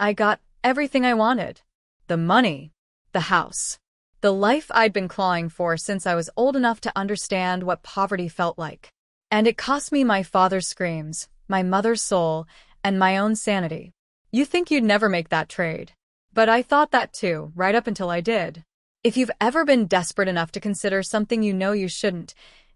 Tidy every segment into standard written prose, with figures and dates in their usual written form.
I got everything I wanted. The money, the house, the life I'd been clawing for since I was old enough to understand what poverty felt like. And it cost me my father's screams, my mother's soul, and my own sanity. You think you'd never make that trade. But I thought that too, right up until I did. If you've ever been desperate enough to consider something you know you shouldn't,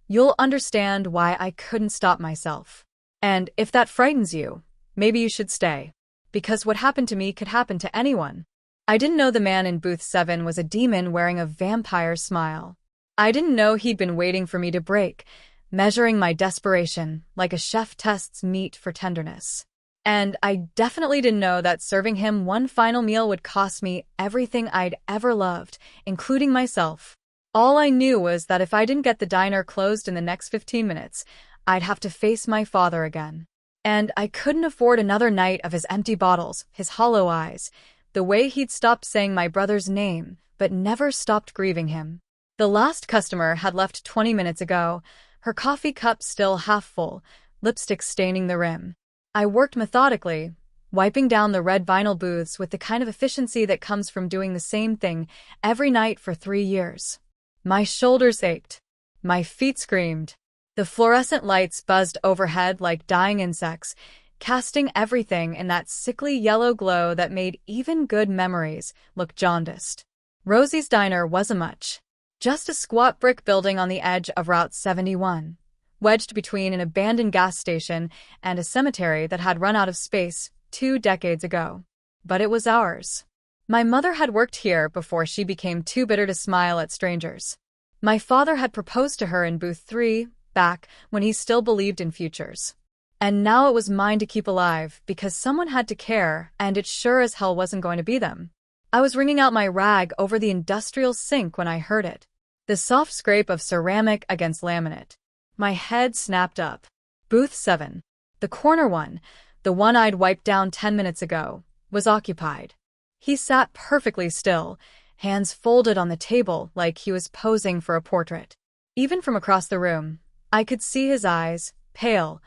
you'll understand why I couldn't stop myself. And if that frightens you, maybe you should stay. Because what happened to me could happen to anyone. I didn't know the man in booth 7 was a demon wearing a vampire smile. I didn't know he'd been waiting for me to break, measuring my desperation like a chef tests meat for tenderness. And I definitely didn't know that serving him one final meal would cost me everything I'd ever loved, including myself. All I knew was that if I didn't get the diner closed in the next 15 minutes, I'd have to face my father again. And I couldn't afford another night of his empty bottles, his hollow eyes, the way he'd stopped saying my brother's name, but never stopped grieving him. The last customer had left 20 minutes ago, her coffee cup still half full, lipstick staining the rim. I worked methodically, wiping down the red vinyl booths with the kind of efficiency that comes from doing the same thing every night for 3 years. My shoulders ached. My feet screamed. The fluorescent lights buzzed overhead like dying insects, casting everything in that sickly yellow glow that made even good memories look jaundiced. Rosie's Diner wasn't much. Just a squat brick building on the edge of Route 71, wedged between an abandoned gas station and a cemetery that had run out of space 2 decades ago. But it was ours. My mother had worked here before she became too bitter to smile at strangers. My father had proposed to her in booth 3, back when he still believed in futures. And now it was mine to keep alive because someone had to care, and it sure as hell wasn't going to be them. I was wringing out my rag over the industrial sink when I heard it. The soft scrape of ceramic against laminate. My head snapped up. Booth 7, the corner one, the one I'd wiped down 10 minutes ago, was occupied. He sat perfectly still, hands folded on the table like he was posing for a portrait. Even from across the room, I could see his eyes, pale,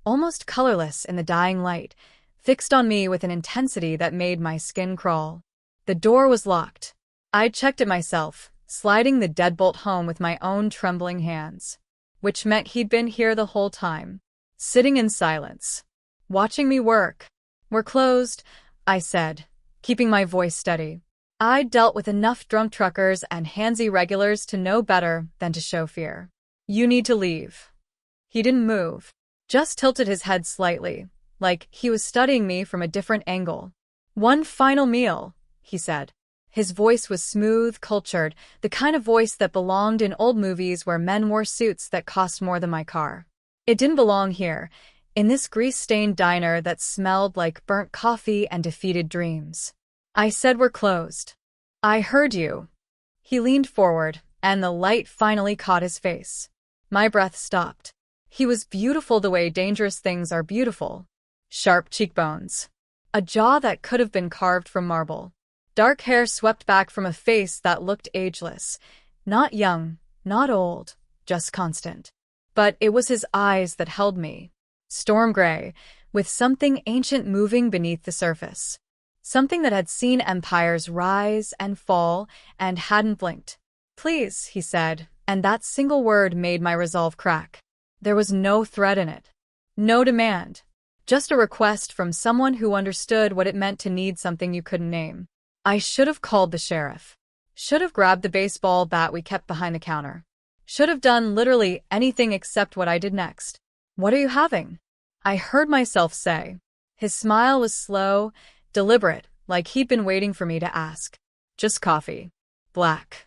almost colorless in the dying light, fixed on me with an intensity that made my skin crawl. The door was locked. I'd checked it myself, sliding the deadbolt home with my own trembling hands. Which meant he'd been here the whole time, sitting in silence, watching me work. "We're closed," I said, keeping my voice steady. I'd dealt with enough drunk truckers and handsy regulars to know better than to show fear. "You need to leave." He didn't move, just tilted his head slightly, like he was studying me from a different angle. "One final meal," he said. His voice was smooth, cultured, the kind of voice that belonged in old movies where men wore suits that cost more than my car. It didn't belong here, in this grease-stained diner that smelled like burnt coffee and defeated dreams. I said we're closed. "I heard you." He leaned forward, and the light finally caught his face. My breath stopped. He was beautiful the way dangerous things are beautiful. Sharp cheekbones. A jaw that could have been carved from marble. Dark hair swept back from a face that looked ageless. Not young, not old, just constant. But it was his eyes that held me. Storm gray, with something ancient moving beneath the surface. Something that had seen empires rise and fall and hadn't blinked. "Please," he said, and that single word made my resolve crack. There was no threat in it. No demand. Just a request from someone who understood what it meant to need something you couldn't name. I should have called the sheriff. Should have grabbed the baseball bat we kept behind the counter. Should have done literally anything except what I did next. "What are you having?" I heard myself say. His smile was slow, deliberate, like he'd been waiting for me to ask. "Just coffee. Black."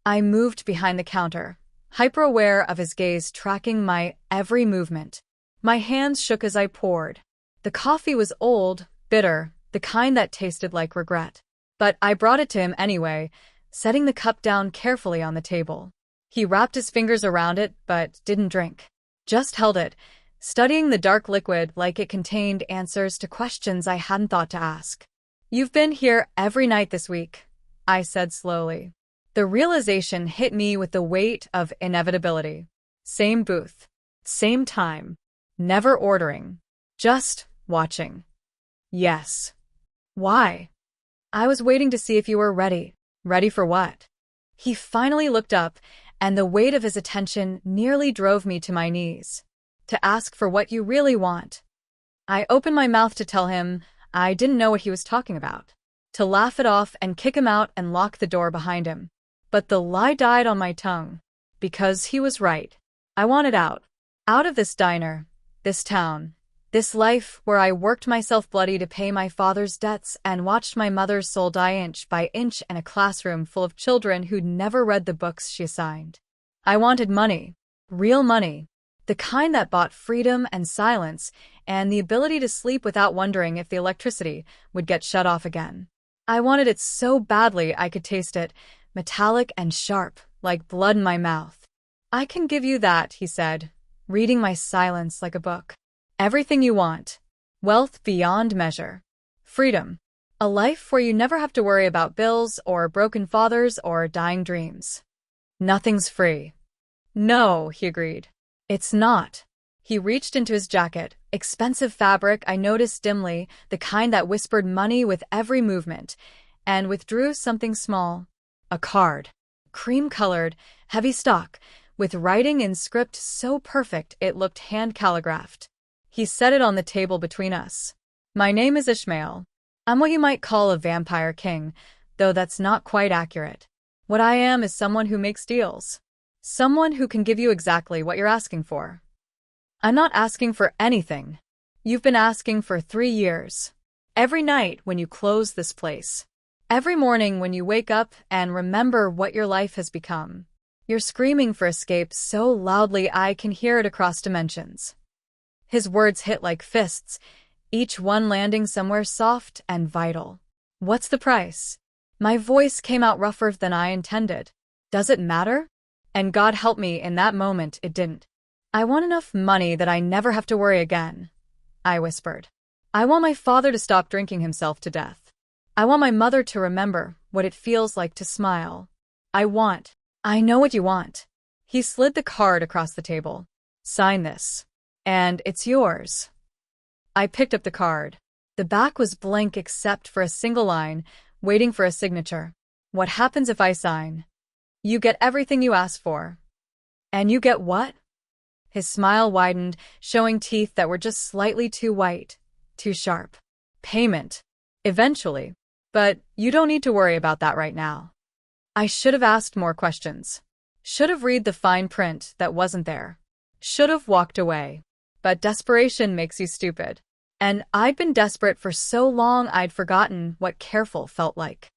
I moved behind the counter, hyper-aware of his gaze tracking my every movement. My hands shook as I poured. The coffee was old, bitter, the kind that tasted like regret. But I brought it to him anyway, setting the cup down carefully on the table. He wrapped his fingers around it, but didn't drink. Just held it, studying the dark liquid like it contained answers to questions I hadn't thought to ask. "You've been here every night this week," I said slowly. The realization hit me with the weight of inevitability. Same booth. Same time. Never ordering. Just watching. "Yes." Why? I was waiting to see if you were ready. Ready for what? He finally looked up, and the weight of his attention nearly drove me to my knees. To ask for what you really want. I opened my mouth to tell him I didn't know what he was talking about. To laugh it off and kick him out and lock the door behind him. But the lie died on my tongue. Because he was right. I wanted out. Out of this diner. This town. This life where I worked myself bloody to pay my father's debts and watched my mother's soul die inch by inch in a classroom full of children who'd never read the books she assigned. I wanted money. Real money. The kind that bought freedom and silence and the ability to sleep without wondering if the electricity would get shut off again. I wanted it so badly I could taste it, metallic and sharp, like blood in my mouth. I can give you that, he said, reading my silence like a book. Everything you want. Wealth beyond measure. Freedom. A life where you never have to worry about bills or broken fathers or dying dreams. Nothing's free. No, he agreed. It's not. He reached into his jacket, expensive fabric I noticed dimly, the kind that whispered money with every movement, and withdrew something small. A card. Cream-colored, heavy stock, with writing in script so perfect it looked hand-calligraphed. He set it on the table between us. My name is Ishmael. I'm what you might call a vampire king, though that's not quite accurate. What I am is someone who makes deals. Someone who can give you exactly what you're asking for. I'm not asking for anything. You've been asking for 3 years. Every night when you close this place. Every morning when you wake up and remember what your life has become. You're screaming for escape so loudly I can hear it across dimensions. His words hit like fists, each one landing somewhere soft and vital. What's the price? My voice came out rougher than I intended. Does it matter? And God help me, in that moment it didn't. I want enough money that I never have to worry again, I whispered. I want my father to stop drinking himself to death. I want my mother to remember what it feels like to smile. I know what you want. He slid the card across the table. Sign this. And it's yours. I picked up the card. The back was blank except for a single line, waiting for a signature. What happens if I sign? You get everything you ask for. And you get what? His smile widened, showing teeth that were just slightly too white, too sharp. Payment. Eventually. But you don't need to worry about that right now. I should have asked more questions. Should have read the fine print that wasn't there. Should have walked away. But desperation makes you stupid. And I'd been desperate for so long I'd forgotten what careful felt like.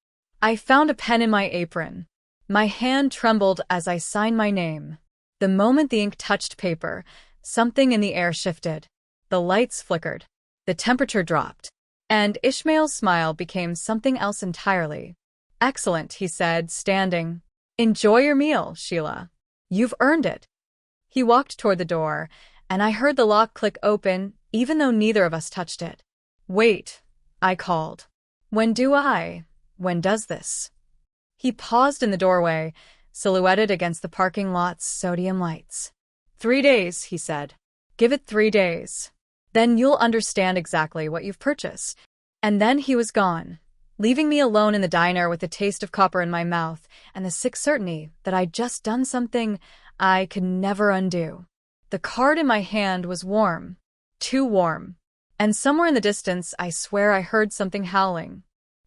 I found a pen in my apron. My hand trembled as I signed my name. The moment the ink touched paper, something in the air shifted. The lights flickered. The temperature dropped. And Ishmael's smile became something else entirely. Excellent, he said, standing. Enjoy your meal, Sheila. You've earned it. He walked toward the door, and I heard the lock click open, even though neither of us touched it. Wait, I called. When does this? He paused in the doorway, silhouetted against the parking lot's sodium lights. 3 days, he said. Give it 3 days. Then you'll understand exactly what you've purchased. And then he was gone, leaving me alone in the diner with the taste of copper in my mouth and the sick certainty that I'd just done something I could never undo. The card in my hand was warm, too warm, and somewhere in the distance I swear I heard something howling.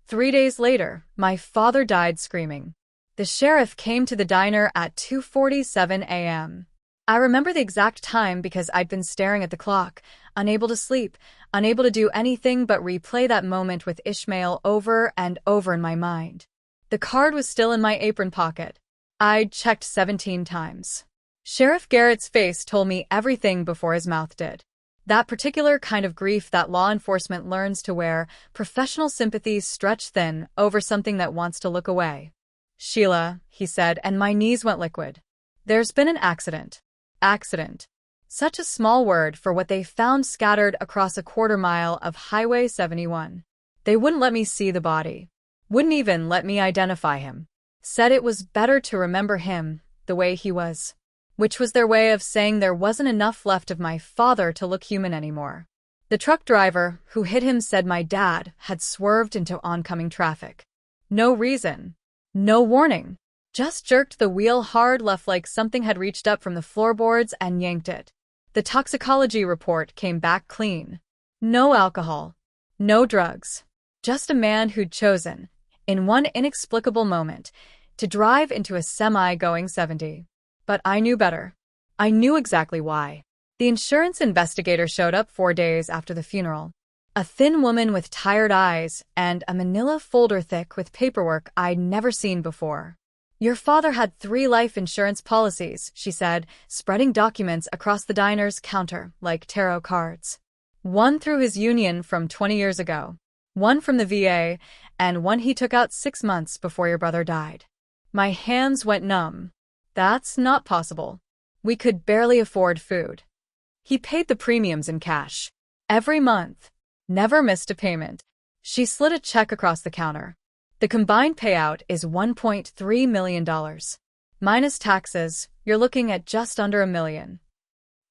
3 days later, my father died screaming. The sheriff came to the diner at 2:47 a.m. I remember the exact time because I'd been staring at the clock, unable to sleep, unable to do anything but replay that moment with Ishmael over and over in my mind. The card was still in my apron pocket. I'd checked 17 times. Sheriff Garrett's face told me everything before his mouth did. That particular kind of grief that law enforcement learns to wear, professional sympathy stretched thin over something that wants to look away. Sheila, he said, and my knees went liquid. There's been an accident. Accident. Such a small word for what they found scattered across a quarter-mile of Highway 71. They wouldn't let me see the body. Wouldn't even let me identify him. Said it was better to remember him the way he was. Which was their way of saying there wasn't enough left of my father to look human anymore. The truck driver who hit him said my dad had swerved into oncoming traffic. No reason. No warning. Just jerked the wheel hard left like something had reached up from the floorboards and yanked it. The toxicology report came back clean. No alcohol. No drugs. Just a man who'd chosen, in one inexplicable moment, to drive into a semi going 70. But I knew better. I knew exactly why. The insurance investigator showed up 4 days after the funeral. A thin woman with tired eyes and a manila folder thick with paperwork I'd never seen before. Your father had 3 life insurance policies, she said, spreading documents across the diner's counter like tarot cards. One through his union from 20 years ago, one from the VA, and one he took out 6 months before your brother died. My hands went numb. That's not possible. We could barely afford food. He paid the premiums in cash. Every month. Never missed a payment. She slid a check across the counter. The combined payout is $1.3 million. Minus taxes, you're looking at just under $1 million.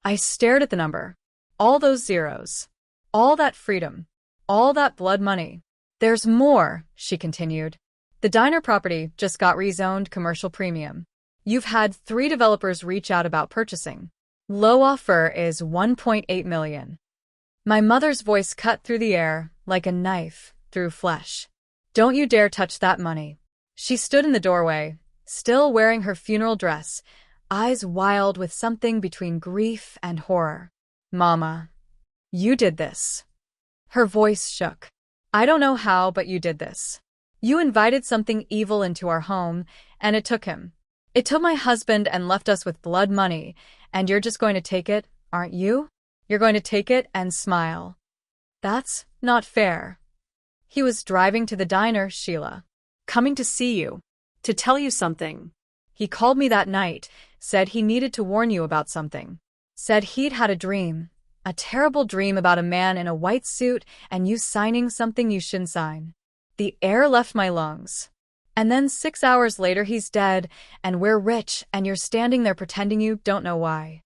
I stared at the number. All those zeros. All that freedom. All that blood money. There's more, she continued. The diner property just got rezoned commercial premium. You've had 3 developers reach out about purchasing. Low offer is $1.8 million. My mother's voice cut through the air like a knife through flesh. Don't you dare touch that money. She stood in the doorway, still wearing her funeral dress, eyes wild with something between grief and horror. Mama, you did this. Her voice shook. I don't know how, but you did this. You invited something evil into our home, and it took him. It took my husband and left us with blood money, and you're just going to take it, aren't you? You're going to take it and smile. That's not fair. He was driving to the diner, Sheila. Coming to see you. To tell you something. He called me that night, said he needed to warn you about something. Said he'd had a dream. A terrible dream about a man in a white suit and you signing something you shouldn't sign. The air left my lungs. And then 6 hours later he's dead, and we're rich, and you're standing there pretending you don't know why.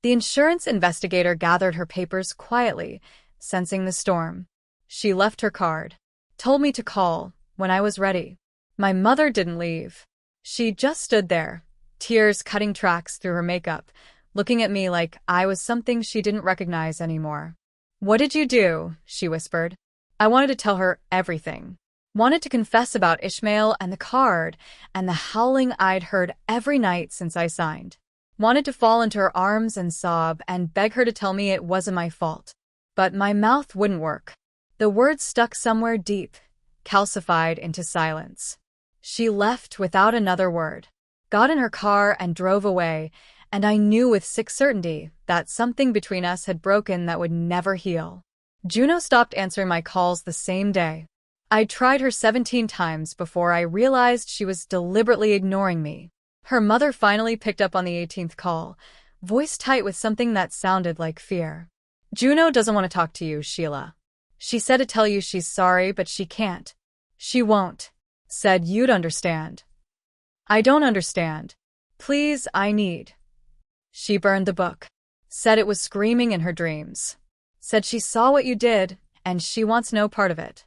The insurance investigator gathered her papers quietly, sensing the storm. She left her card. Told me to call when I was ready. My mother didn't leave. She just stood there, tears cutting tracks through her makeup, looking at me like I was something she didn't recognize anymore. What did you do? She whispered. I wanted to tell her everything. Wanted to confess about Ishmael and the card and the howling I'd heard every night since I signed. Wanted to fall into her arms and sob and beg her to tell me it wasn't my fault. But my mouth wouldn't work. The words stuck somewhere deep, calcified into silence. She left without another word, got in her car and drove away, and I knew with sick certainty that something between us had broken that would never heal. Juno stopped answering my calls the same day. I'd tried her 17 times before I realized she was deliberately ignoring me. Her mother finally picked up on the 18th call, voice tight with something that sounded like fear. Juno doesn't want to talk to you, Sheila. She said to tell you she's sorry, but she can't. She won't. Said you'd understand. I don't understand. Please, I need. She burned the book. Said it was screaming in her dreams. Said she saw what you did, and she wants no part of it.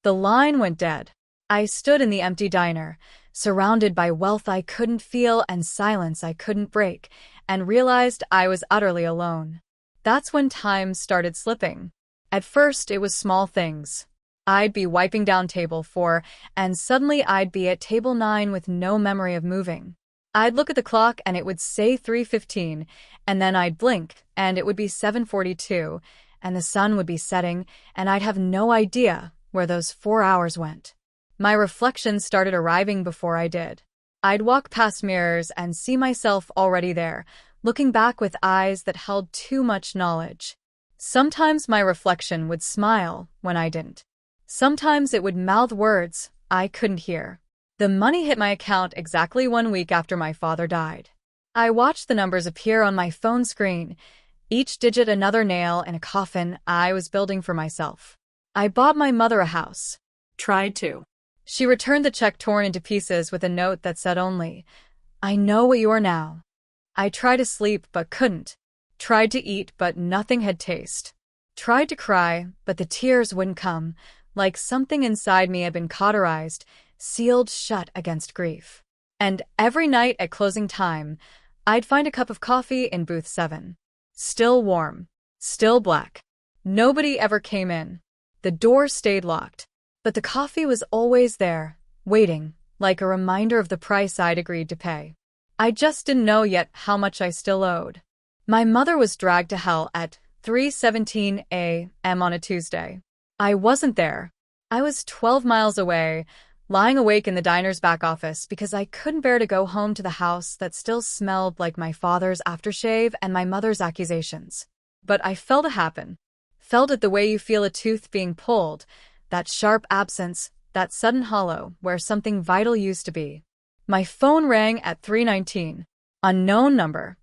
The line went dead. I stood in the empty diner, surrounded by wealth I couldn't feel and silence I couldn't break, and realized I was utterly alone. That's when time started slipping. At first, it was small things. I'd be wiping down table 4, and suddenly I'd be at table 9 with no memory of moving. I'd look at the clock and it would say 3:15, and then I'd blink and it would be 7:42, and the sun would be setting, and I'd have no idea where those 4 hours went. My reflections started arriving before I did. I'd walk past mirrors and see myself already there, looking back with eyes that held too much knowledge. Sometimes my reflection would smile when I didn't. Sometimes it would mouth words I couldn't hear. The money hit my account exactly 1 week after my father died. I watched the numbers appear on my phone screen, each digit another nail in a coffin I was building for myself. I bought my mother a house. Tried to. She returned the check torn into pieces with a note that said only, I know what you are now. I tried to sleep but couldn't. Tried to eat but nothing had taste. Tried to cry, but the tears wouldn't come, like something inside me had been cauterized, sealed shut against grief. And every night at closing time, I'd find a cup of coffee in booth 7. Still warm. Still black. Nobody ever came in. The door stayed locked. But the coffee was always there, waiting, like a reminder of the price I'd agreed to pay. I just didn't know yet how much I still owed. My mother was dragged to hell at 3:17 a.m. on a Tuesday. I wasn't there. I was 12 miles away, lying awake in the diner's back office because I couldn't bear to go home to the house that still smelled like my father's aftershave and my mother's accusations. But I felt it happen. Felt it the way you feel a tooth being pulled, that sharp absence, that sudden hollow where something vital used to be. My phone rang at 3:19. Unknown number.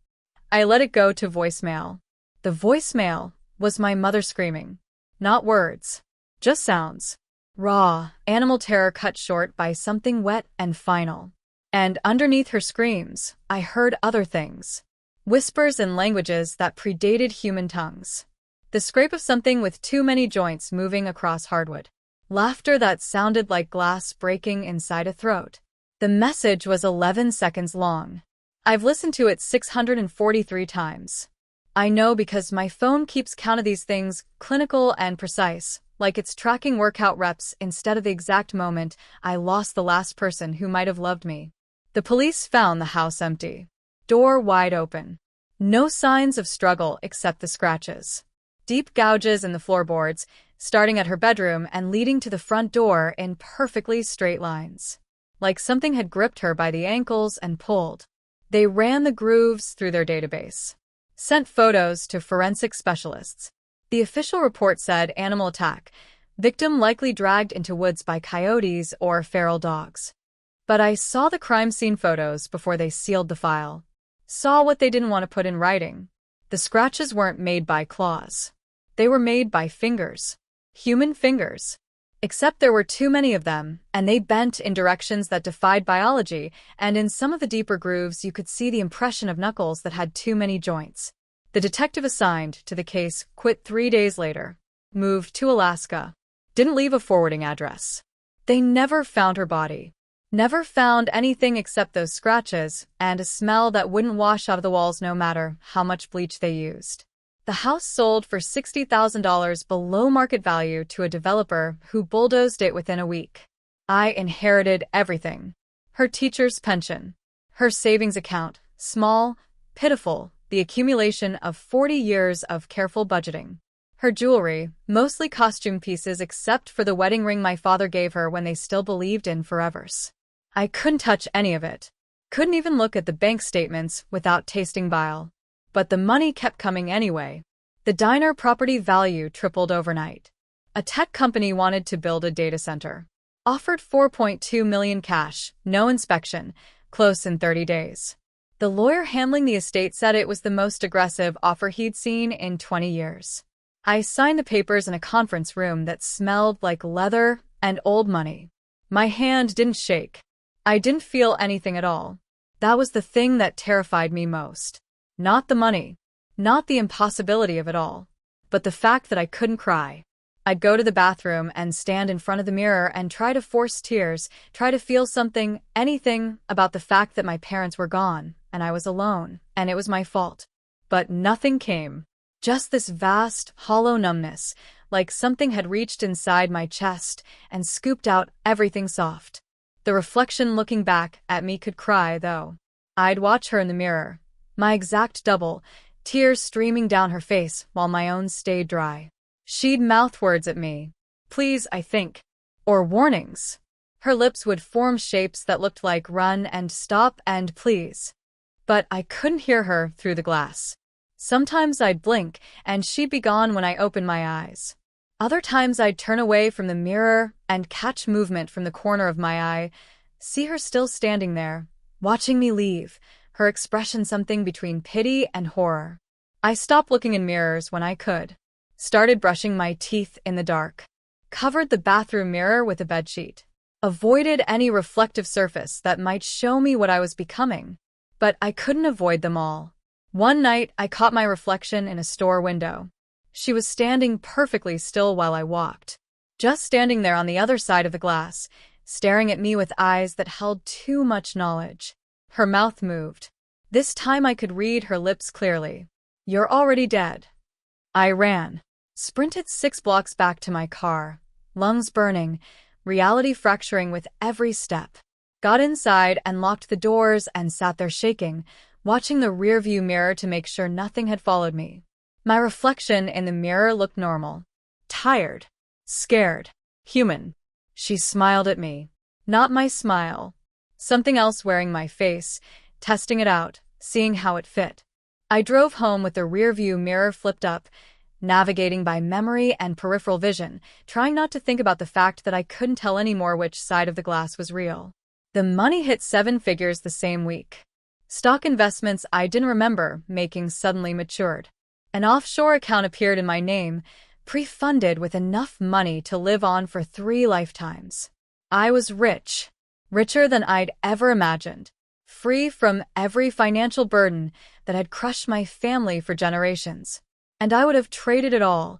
I let it go to voicemail. The voicemail was my mother screaming. Not words. Just sounds. Raw, animal terror cut short by something wet and final. And underneath her screams, I heard other things. Whispers in languages that predated human tongues. The scrape of something with too many joints moving across hardwood. Laughter that sounded like glass breaking inside a throat. The message was 11 seconds long. I've listened to it 643 times. I know because my phone keeps count of these things, clinical and precise, like it's tracking workout reps instead of the exact moment I lost the last person who might have loved me. The police found the house empty. Door wide open. No signs of struggle except the scratches. Deep gouges in the floorboards, starting at her bedroom and leading to the front door in perfectly straight lines. Like something had gripped her by the ankles and pulled. They ran the grooves through their database. Sent photos to forensic specialists. The official report said animal attack, victim likely dragged into woods by coyotes or feral dogs. But I saw the crime scene photos before they sealed the file. Saw what they didn't want to put in writing. The scratches weren't made by claws. They were made by fingers. Human fingers. Except there were too many of them, and they bent in directions that defied biology, and in some of the deeper grooves you could see the impression of knuckles that had too many joints. The detective assigned to the case quit 3 days later. Moved to Alaska. Didn't leave a forwarding address. They never found her body. Never found anything except those scratches, and a smell that wouldn't wash out of the walls no matter how much bleach they used. The house sold for $60,000 below market value to a developer who bulldozed it within a week. I inherited everything. Her teacher's pension. Her savings account, small, pitiful, the accumulation of 40 years of careful budgeting. Her jewelry, mostly costume pieces except for the wedding ring my father gave her when they still believed in forevers. I couldn't touch any of it. Couldn't even look at the bank statements without tasting bile. But the money kept coming anyway. The diner property value tripled overnight. A tech company wanted to build a data center. Offered $4.2 million cash, no inspection, close in 30 days. The lawyer handling the estate said it was the most aggressive offer he'd seen in 20 years. I signed the papers in a conference room that smelled like leather and old money. My hand didn't shake. I didn't feel anything at all. That was the thing that terrified me most. Not the money. Not the impossibility of it all. But the fact that I couldn't cry. I'd go to the bathroom and stand in front of the mirror and try to force tears, try to feel something, anything, about the fact that my parents were gone, and I was alone, and it was my fault. But nothing came. Just this vast, hollow numbness, like something had reached inside my chest and scooped out everything soft. The reflection looking back at me could cry, though. I'd watch her in the mirror. My exact double, tears streaming down her face while my own stayed dry. She'd mouth words at me. Please, I think. Or warnings. Her lips would form shapes that looked like run and stop and please. But I couldn't hear her through the glass. Sometimes I'd blink, and she'd be gone when I opened my eyes. Other times I'd turn away from the mirror and catch movement from the corner of my eye, see her still standing there, watching me leave, her expression something between pity and horror. I stopped looking in mirrors when I could. Started brushing my teeth in the dark. Covered the bathroom mirror with a bedsheet. Avoided any reflective surface that might show me what I was becoming. But I couldn't avoid them all. One night, I caught my reflection in a store window. She was standing perfectly still while I walked. Just standing there on the other side of the glass, staring at me with eyes that held too much knowledge. Her mouth moved. This time I could read her lips clearly. "You're already dead." I ran. Sprinted 6 blocks back to my car, lungs burning, reality fracturing with every step. Got inside and locked the doors and sat there shaking, watching the rearview mirror to make sure nothing had followed me. My reflection in the mirror looked normal. Tired. Scared. Human. She smiled at me. Not my smile. Something else wearing my face, testing it out, seeing how it fit. I drove home with the rearview mirror flipped up, navigating by memory and peripheral vision, trying not to think about the fact that I couldn't tell anymore which side of the glass was real. The money hit 7 figures the same week. Stock investments I didn't remember making suddenly matured. An offshore account appeared in my name, pre-funded with enough money to live on for 3 lifetimes. I was rich. Richer than I'd ever imagined. Free from every financial burden that had crushed my family for generations. And I would have traded it all,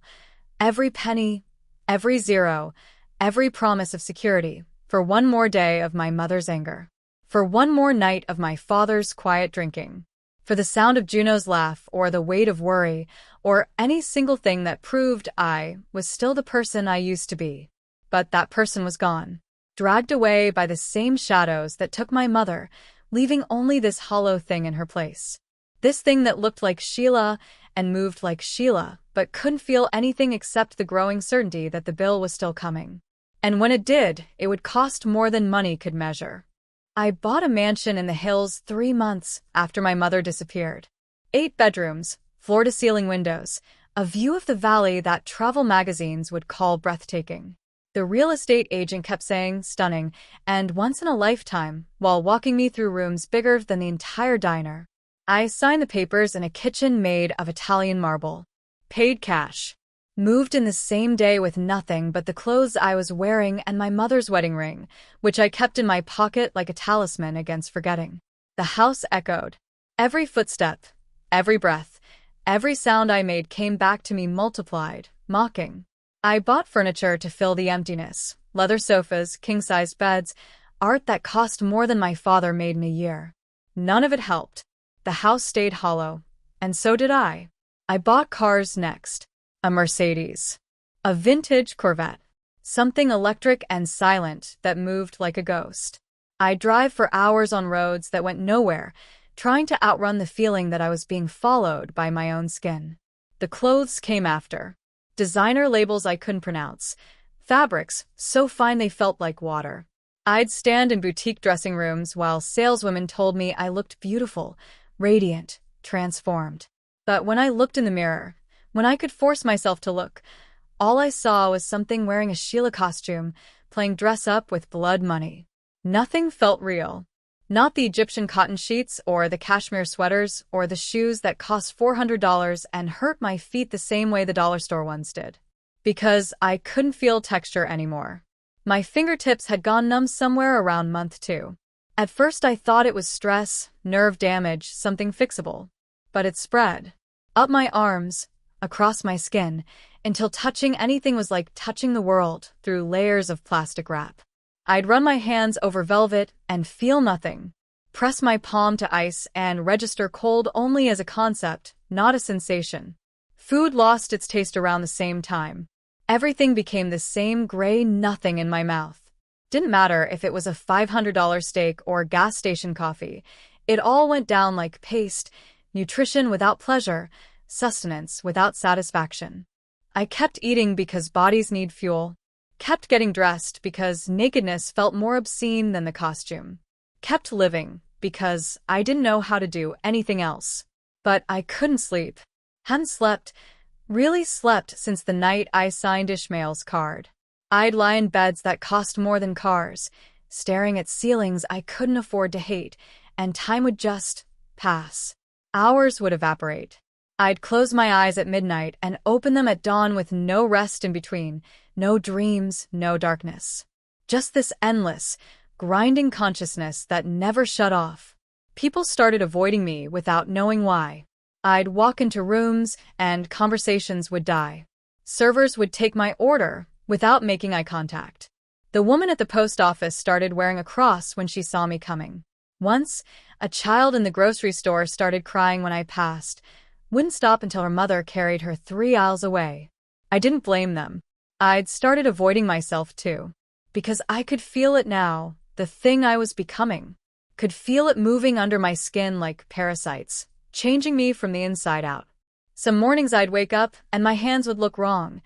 every penny, every zero, every promise of security, for one more day of my mother's anger. For one more night of my father's quiet drinking. For the sound of Juno's laugh, or the weight of worry, or any single thing that proved I was still the person I used to be. But that person was gone. Dragged away by the same shadows that took my mother, leaving only this hollow thing in her place. This thing that looked like Sheila and moved like Sheila, but couldn't feel anything except the growing certainty that the bill was still coming. And when it did, it would cost more than money could measure. I bought a mansion in the hills 3 months after my mother disappeared. 8 bedrooms, floor-to-ceiling windows, a view of the valley that travel magazines would call breathtaking. The real estate agent kept saying stunning and once in a lifetime while walking me through rooms bigger than the entire diner. I signed the papers in a kitchen made of Italian marble. Paid cash. Moved in the same day with nothing but the clothes I was wearing and my mother's wedding ring, which I kept in my pocket like a talisman against forgetting. The house echoed. Every footstep, every breath, every sound I made came back to me multiplied, mocking. I bought furniture to fill the emptiness, leather sofas, king-sized beds, art that cost more than my father made in a year. None of it helped. The house stayed hollow, and so did I. I bought cars next. A Mercedes. A vintage Corvette. Something electric and silent that moved like a ghost. I'd drive for hours on roads that went nowhere, trying to outrun the feeling that I was being followed by my own skin. The clothes came after. Designer labels I couldn't pronounce. Fabrics, so fine they felt like water. I'd stand in boutique dressing rooms while saleswomen told me I looked beautiful, radiant, transformed. But when I looked in the mirror, when I could force myself to look, all I saw was something wearing a Sheila costume, playing dress-up with blood money. Nothing felt real. Not the Egyptian cotton sheets or the cashmere sweaters or the shoes that cost $400 and hurt my feet the same way the dollar store ones did. Because I couldn't feel texture anymore. My fingertips had gone numb somewhere around month 2. At first I thought it was stress, nerve damage, something fixable. But it spread. Up my arms, across my skin, until touching anything was like touching the world through layers of plastic wrap. I'd run my hands over velvet and feel nothing. Press my palm to ice and register cold only as a concept, not a sensation. Food lost its taste around the same time. Everything became the same gray nothing in my mouth. Didn't matter if it was a $500 steak or gas station coffee. It all went down like paste, nutrition without pleasure, sustenance without satisfaction. I kept eating because bodies need fuel. Kept getting dressed because nakedness felt more obscene than the costume. Kept living because I didn't know how to do anything else. But I couldn't sleep. Hadn't slept, really slept since the night I signed Ishmael's card. I'd lie in beds that cost more than cars, staring at ceilings I couldn't afford to hate, and time would just pass. Hours would evaporate. I'd close my eyes at midnight and open them at dawn with no rest in between, no dreams, no darkness. Just this endless, grinding consciousness that never shut off. People started avoiding me without knowing why. I'd walk into rooms and conversations would die. Servers would take my order without making eye contact. The woman at the post office started wearing a cross when she saw me coming. Once, a child in the grocery store started crying when I passed, wouldn't stop until her mother carried her 3 aisles away. I didn't blame them. I'd started avoiding myself too. Because I could feel it now, the thing I was becoming. Could feel it moving under my skin like parasites, changing me from the inside out. Some mornings I'd wake up and my hands would look wrong.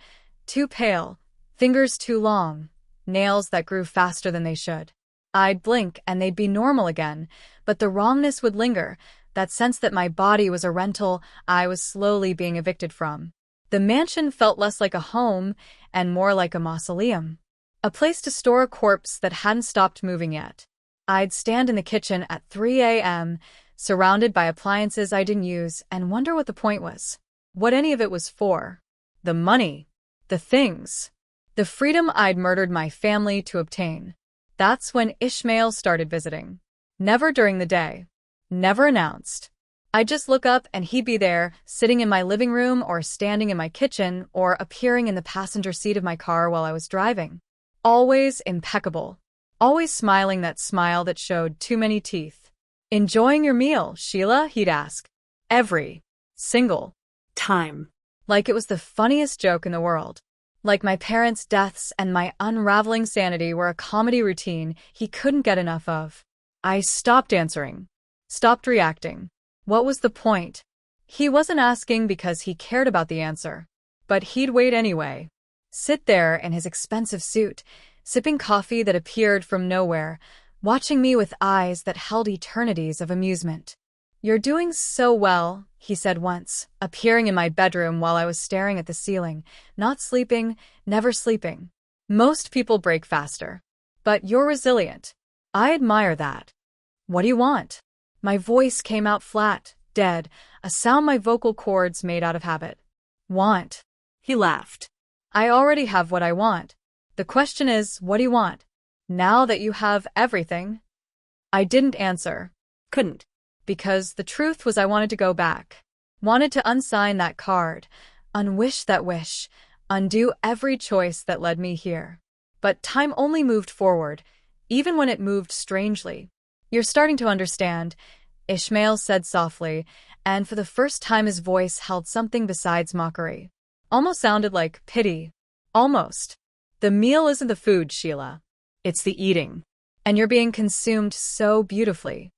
Too pale, fingers too long, nails that grew faster than they should. I'd blink and they'd be normal again, but the wrongness would linger, that sense that my body was a rental I was slowly being evicted from. The mansion felt less like a home and more like a mausoleum. A place to store a corpse that hadn't stopped moving yet. I'd stand in the kitchen at 3 a.m., surrounded by appliances I didn't use, and wonder what the point was. What any of it was for. The money. The things. The freedom I'd murdered my family to obtain. That's when Ishmael started visiting. Never during the day. Never announced. I'd just look up and he'd be there, sitting in my living room or standing in my kitchen or appearing in the passenger seat of my car while I was driving. Always impeccable. Always smiling that smile that showed too many teeth. "Enjoying your meal, Sheila?" he'd ask. Every single time. Like it was the funniest joke in the world. Like my parents' deaths and my unraveling sanity were a comedy routine he couldn't get enough of. I stopped answering. Stopped reacting. What was the point? He wasn't asking because he cared about the answer. But he'd wait anyway. Sit there in his expensive suit, sipping coffee that appeared from nowhere, watching me with eyes that held eternities of amusement. "You're doing so well," he said once, appearing in my bedroom while I was staring at the ceiling, not sleeping, never sleeping. "Most people break faster. But you're resilient. I admire that. What do you want?" My voice came out flat, dead, a sound my vocal cords made out of habit. "Want?" He laughed. "I already have what I want. The question is, what do you want? Now that you have everything?" I didn't answer. Couldn't. Because the truth was I wanted to go back. Wanted to unsign that card, unwish that wish, undo every choice that led me here. But time only moved forward, even when it moved strangely. "You're starting to understand," Ishmael said softly, and for the first time his voice held something besides mockery. Almost sounded like pity. Almost. "The meal isn't the food, Sheila. It's the eating. And you're being consumed so beautifully."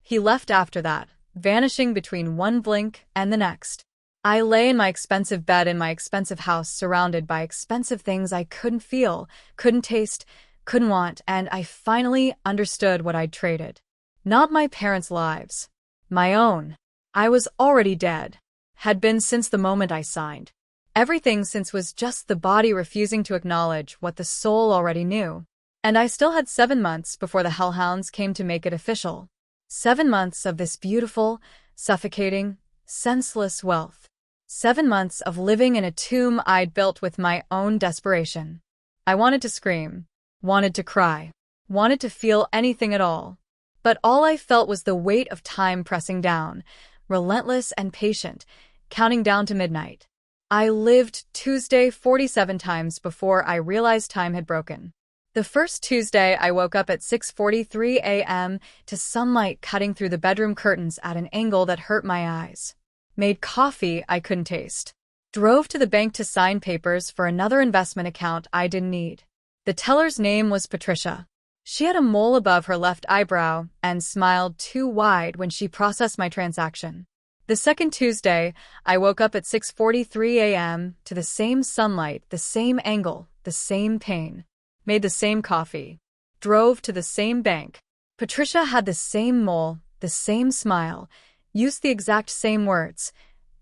He left after that, vanishing between one blink and the next. I lay in my expensive bed in my expensive house, surrounded by expensive things I couldn't feel, couldn't taste, couldn't want, and I finally understood what I'd traded. Not my parents' lives. My own. I was already dead. Had been since the moment I signed. Everything since was just the body refusing to acknowledge what the soul already knew. And I still had 7 months before the hellhounds came to make it official. 7 months of this beautiful, suffocating, senseless wealth. 7 months of living in a tomb I'd built with my own desperation. I wanted to scream. Wanted to cry. Wanted to feel anything at all. But all I felt was the weight of time pressing down, relentless and patient, counting down to midnight. I lived Tuesday 47 times before I realized time had broken. The first Tuesday, I woke up at 6:43 a.m. to sunlight cutting through the bedroom curtains at an angle that hurt my eyes. Made coffee I couldn't taste. Drove to the bank to sign papers for another investment account I didn't need. The teller's name was Patricia. She had a mole above her left eyebrow and smiled too wide when she processed my transaction. The second Tuesday, I woke up at 6:43 a.m. to the same sunlight, the same angle, the same pain. Made the same coffee. Drove to the same bank. Patricia had the same mole, the same smile, used the exact same words.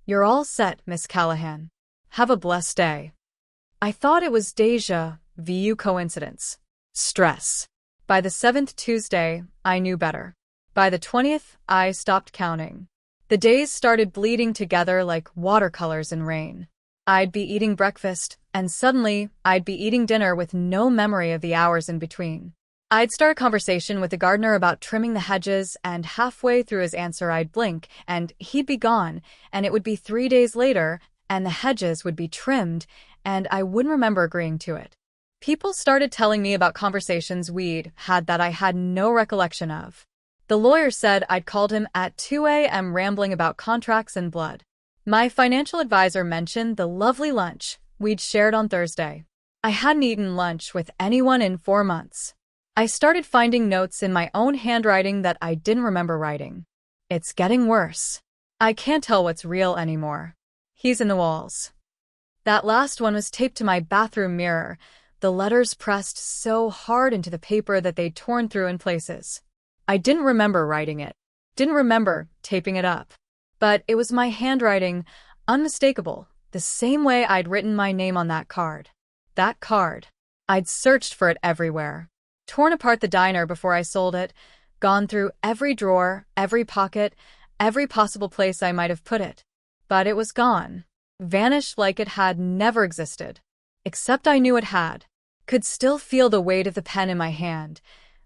"You're all set, Miss Callahan. Have a blessed day." I thought it was déjà vu coincidence. Stress. By the 7th Tuesday, I knew better. By the 20th, I stopped counting. The days started bleeding together like watercolors in rain. I'd be eating breakfast, and suddenly, I'd be eating dinner with no memory of the hours in between. I'd start a conversation with the gardener about trimming the hedges, and halfway through his answer I'd blink, and he'd be gone, and it would be 3 days later, and the hedges would be trimmed, and I wouldn't remember agreeing to it. People started telling me about conversations we'd had that I had no recollection of. The lawyer said I'd called him at 2 a.m. rambling about contracts and blood. My financial advisor mentioned the lovely lunch we'd shared on Thursday. I hadn't eaten lunch with anyone in 4 months. I started finding notes in my own handwriting that I didn't remember writing. It's getting worse. I can't tell what's real anymore. He's in the walls. That last one was taped to my bathroom mirror, the letters pressed so hard into the paper that they'd torn through in places. I didn't remember writing it. Didn't remember taping it up. But it was my handwriting, unmistakable, the same way I'd written my name on that card. That card. I'd searched for it everywhere. Torn apart the diner before I sold it, gone through every drawer, every pocket, every possible place I might have put it. But it was gone. Vanished like it had never existed. Except I knew it had. Could still feel the weight of the pen in my hand,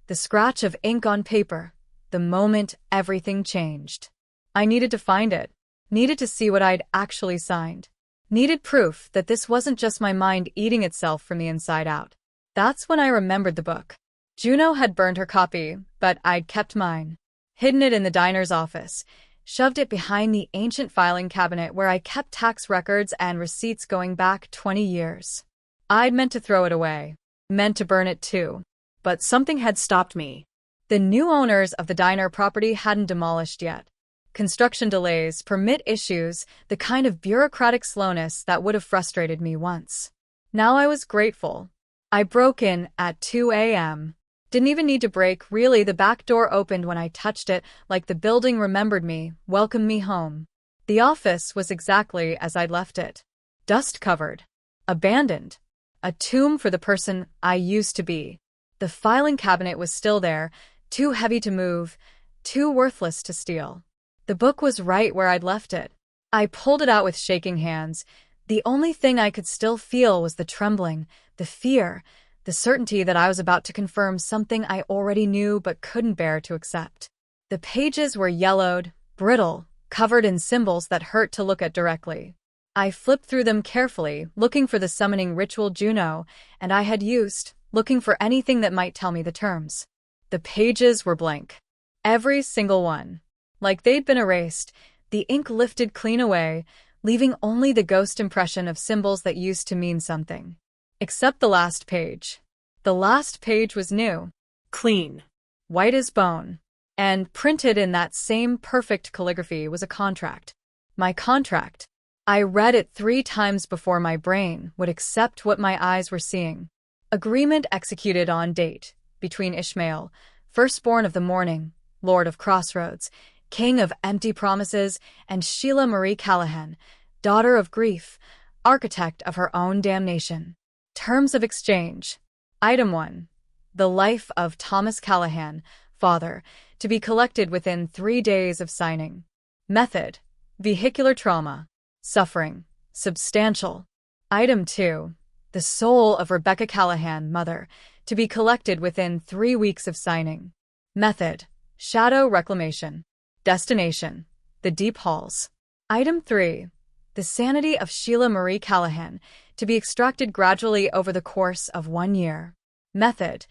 the scratch of ink on paper, the moment everything changed. I needed to find it. Needed to see what I'd actually signed. Needed proof that this wasn't just my mind eating itself from the inside out. That's when I remembered the book. Juno had burned her copy, but I'd kept mine. Hidden it in the diner's office, shoved it behind the ancient filing cabinet where I kept tax records and receipts going back 20 years. I'd meant to throw it away. Meant to burn it too. But something had stopped me. The new owners of the diner property hadn't demolished yet. Construction delays, permit issues, the kind of bureaucratic slowness that would have frustrated me once. Now I was grateful. I broke in at 2 a.m. Didn't even need to break, really. The back door opened when I touched it, like the building remembered me, welcomed me home. The office was exactly as I'd left it. Dust-covered. Abandoned. A tomb for the person I used to be. The filing cabinet was still there, too heavy to move, too worthless to steal. The book was right where I'd left it. I pulled it out with shaking hands. The only thing I could still feel was the trembling, the fear, the certainty that I was about to confirm something I already knew but couldn't bear to accept. The pages were yellowed, brittle, covered in symbols that hurt to look at directly. I flipped through them carefully, looking for the summoning ritual Juno, and I had used, looking for anything that might tell me the terms. The pages were blank. Every single one. Like they'd been erased, the ink lifted clean away, leaving only the ghost impression of symbols that used to mean something. Except the last page. The last page was new. Clean. White as bone. And printed in that same perfect calligraphy was a contract. My contract. I read it 3 times before my brain would accept what my eyes were seeing. Agreement executed on date, between Ishmael, firstborn of the morning, Lord of Crossroads, King of Empty Promises, and Sheila Marie Callahan, daughter of grief, architect of her own damnation. Terms of exchange. Item 1. The life of Thomas Callahan, father, to be collected within 3 days of signing. Method. Vehicular trauma. Suffering. Substantial. Item 2. The soul of Rebecca Callahan, mother, to be collected within 3 weeks of signing. Method. Shadow reclamation. Destination. The deep halls. Item 3. The sanity of Sheila Marie Callahan, to be extracted gradually over the course of 1 year. Method.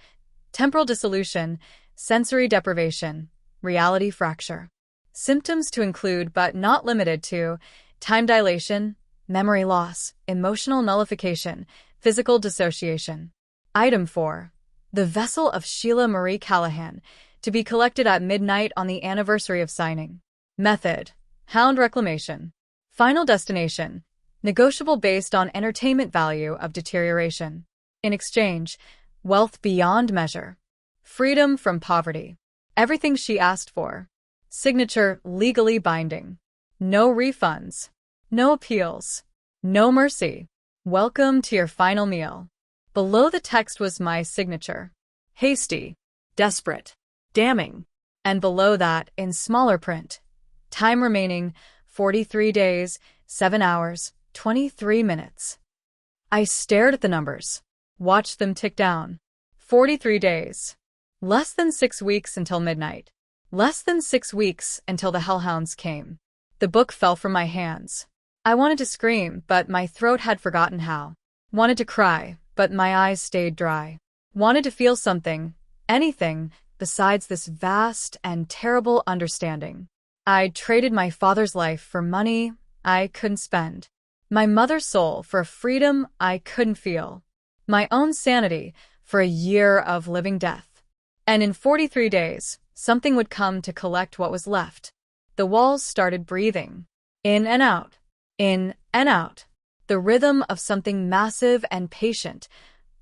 Temporal dissolution, sensory deprivation, reality fracture. Symptoms to include but not limited to time dilation, memory loss, emotional nullification, physical dissociation. Item 4. The vessel of Sheila Marie Callahan, to be collected at midnight on the anniversary of signing. Method. Hound reclamation. Final destination. Negotiable based on entertainment value of deterioration. In exchange, wealth beyond measure. Freedom from poverty. Everything she asked for. Signature legally binding. No refunds. No appeals. No mercy. Welcome to your final meal. Below the text was my signature. Hasty. Desperate. Damning. And below that, in smaller print, time remaining, 43 days, 7 hours, 23 minutes. I stared at the numbers, watched them tick down. 43 days. Less than 6 weeks until midnight. Less than 6 weeks until the hellhounds came. The book fell from my hands. I wanted to scream, but my throat had forgotten how. Wanted to cry, but my eyes stayed dry. Wanted to feel something, anything, besides this vast and terrible understanding. I traded my father's life for money I couldn't spend. My mother's soul for a freedom I couldn't feel. My own sanity for a year of living death. And in 43 days, something would come to collect what was left. The walls started breathing. In and out. In and out. The rhythm of something massive and patient,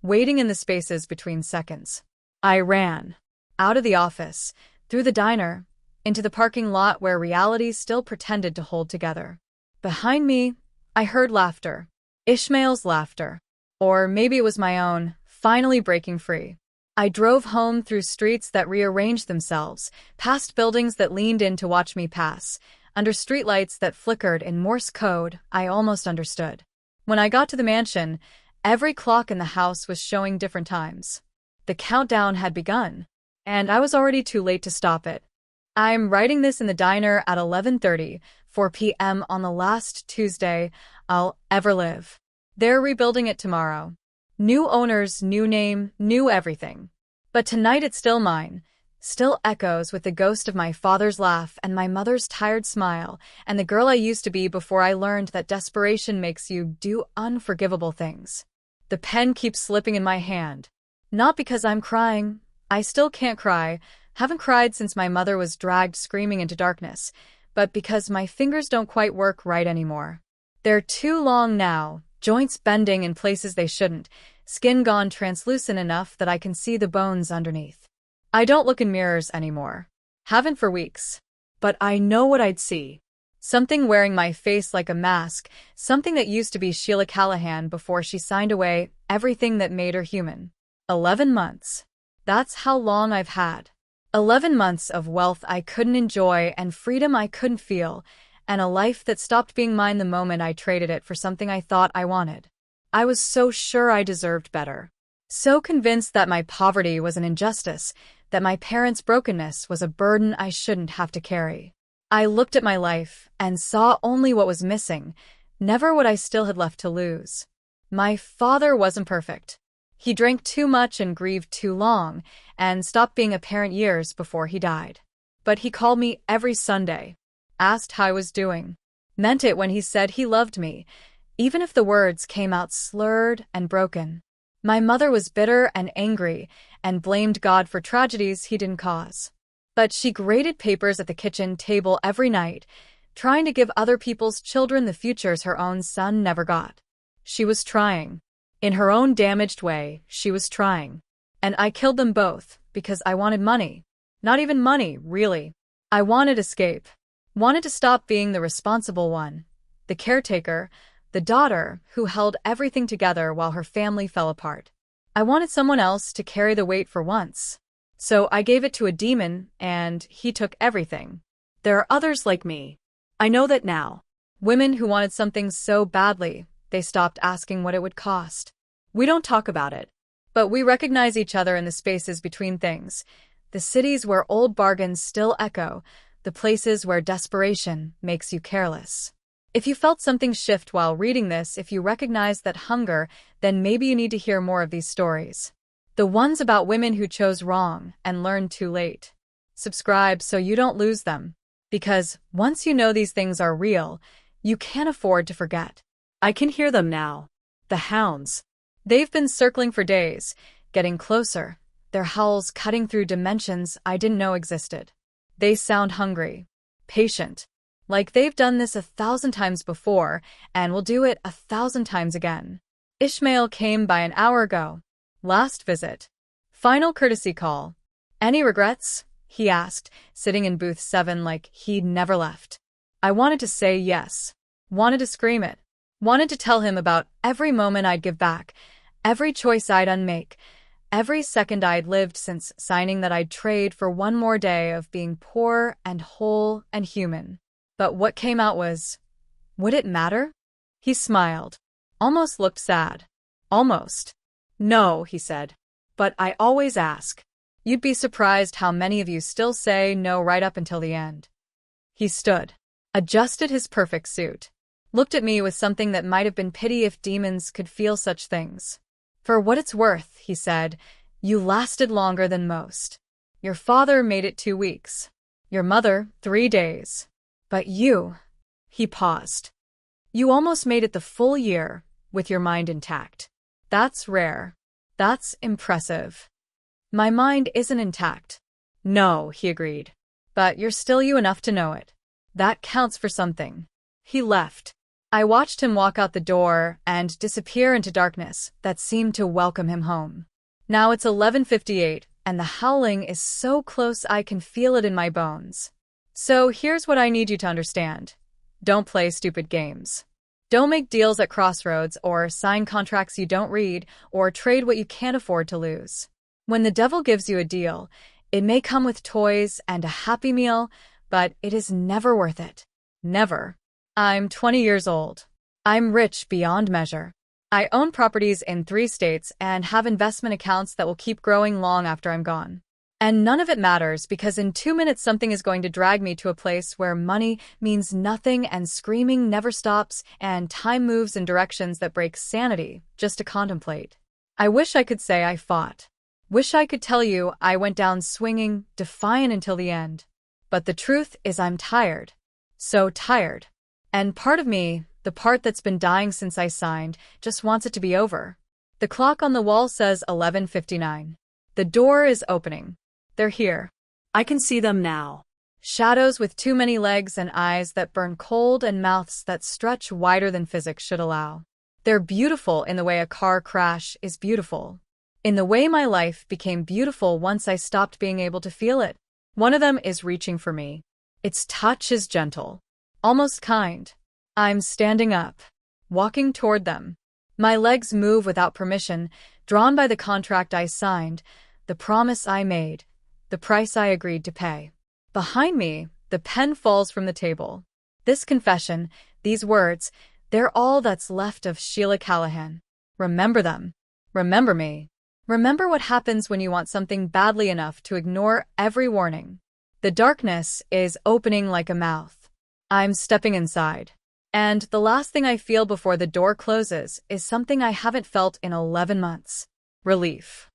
waiting in the spaces between seconds. I ran. Out of the office, through the diner, into the parking lot where reality still pretended to hold together. Behind me, I heard laughter. Ishmael's laughter. Or maybe it was my own, finally breaking free. I drove home through streets that rearranged themselves, past buildings that leaned in to watch me pass, under streetlights that flickered in Morse code I almost understood. When I got to the mansion, every clock in the house was showing different times. The countdown had begun, and I was already too late to stop it. I'm writing this in the diner at 11:30, 4 p.m. on the last Tuesday I'll ever live. They're rebuilding it tomorrow. New owners, new name, new everything. But tonight it's still mine, still echoes with the ghost of my father's laugh and my mother's tired smile and the girl I used to be before I learned that desperation makes you do unforgivable things. The pen keeps slipping in my hand. Not because I'm crying. I still can't cry, haven't cried since my mother was dragged screaming into darkness, but because my fingers don't quite work right anymore. They're too long now, joints bending in places they shouldn't, skin gone translucent enough that I can see the bones underneath. I don't look in mirrors anymore. Haven't for weeks. But I know what I'd see. Something wearing my face like a mask, something that used to be Sheila Callahan before she signed away everything that made her human. 11 months. That's how long I've had. 11 months of wealth I couldn't enjoy and freedom I couldn't feel, and a life that stopped being mine the moment I traded it for something I thought I wanted. I was so sure I deserved better. So convinced that my poverty was an injustice, that my parents' brokenness was a burden I shouldn't have to carry. I looked at my life and saw only what was missing, never what I still had left to lose. My father wasn't perfect. He drank too much and grieved too long, and stopped being a parent years before he died. But he called me every Sunday, asked how I was doing, meant it when he said he loved me, even if the words came out slurred and broken. My mother was bitter and angry, and blamed God for tragedies he didn't cause. But she graded papers at the kitchen table every night, trying to give other people's children the futures her own son never got. She was trying. In her own damaged way, she was trying. And I killed them both, because I wanted money. Not even money, really. I wanted escape. Wanted to stop being the responsible one, the caretaker, the daughter who held everything together while her family fell apart. I wanted someone else to carry the weight for once. So I gave it to a demon, and he took everything. There are others like me. I know that now. Women who wanted something so badly, they stopped asking what it would cost. We don't talk about it, but we recognize each other in the spaces between things, the cities where old bargains still echo, the places where desperation makes you careless. If you felt something shift while reading this, if you recognize that hunger, then maybe you need to hear more of these stories. The ones about women who chose wrong and learned too late. Subscribe so you don't lose them. Because once you know these things are real, you can't afford to forget. I can hear them now. The hounds. They've been circling for days, getting closer, their howls cutting through dimensions I didn't know existed. They sound hungry, patient, like they've done this 1,000 times before and will do it 1,000 times again. Ishmael came by an hour ago. Last visit. Final courtesy call. Any regrets? He asked, sitting in booth 7 like he'd never left. I wanted to say yes. Wanted to scream it. Wanted to tell him about every moment I'd give back, every choice I'd unmake, every second I'd lived since signing that I'd trade for one more day of being poor and whole and human. But what came out was, would it matter? He smiled. Almost looked sad. Almost. No, he said. But I always ask. You'd be surprised how many of you still say no right up until the end. He stood, adjusted his perfect suit, looked at me with something that might have been pity if demons could feel such things. For what it's worth, he said, you lasted longer than most. Your father made it 2 weeks. Your mother, 3 days. But you, he paused. You almost made it the full year, with your mind intact. That's rare. That's impressive. My mind isn't intact. No, he agreed. But you're still you enough to know it. That counts for something. He left. I watched him walk out the door and disappear into darkness that seemed to welcome him home. Now it's 11:58, and the howling is so close I can feel it in my bones. So here's what I need you to understand. Don't play stupid games. Don't make deals at crossroads or sign contracts you don't read or trade what you can't afford to lose. When the devil gives you a deal, it may come with toys and a happy meal, but it is never worth it. Never. I'm 20 years old. I'm rich beyond measure. I own properties in 3 states and have investment accounts that will keep growing long after I'm gone. And none of it matters because in 2 minutes something is going to drag me to a place where money means nothing and screaming never stops and time moves in directions that break sanity just to contemplate. I wish I could say I fought. Wish I could tell you I went down swinging, defiant until the end. But the truth is I'm tired. So tired. And part of me, the part that's been dying since I signed, just wants it to be over. The clock on the wall says 11:59. The door is opening. They're here. I can see them now. Shadows with too many legs and eyes that burn cold and mouths that stretch wider than physics should allow. They're beautiful in the way a car crash is beautiful. In the way my life became beautiful once I stopped being able to feel it. One of them is reaching for me. Its touch is gentle, almost kind. I'm standing up, walking toward them. My legs move without permission, drawn by the contract I signed, the promise I made, the price I agreed to pay. Behind me, the pen falls from the table. This confession, these words, they're all that's left of Sheila Callahan. Remember them. Remember me. Remember what happens when you want something badly enough to ignore every warning. The darkness is opening like a mouth. I'm stepping inside. And the last thing I feel before the door closes is something I haven't felt in 11 months. Relief.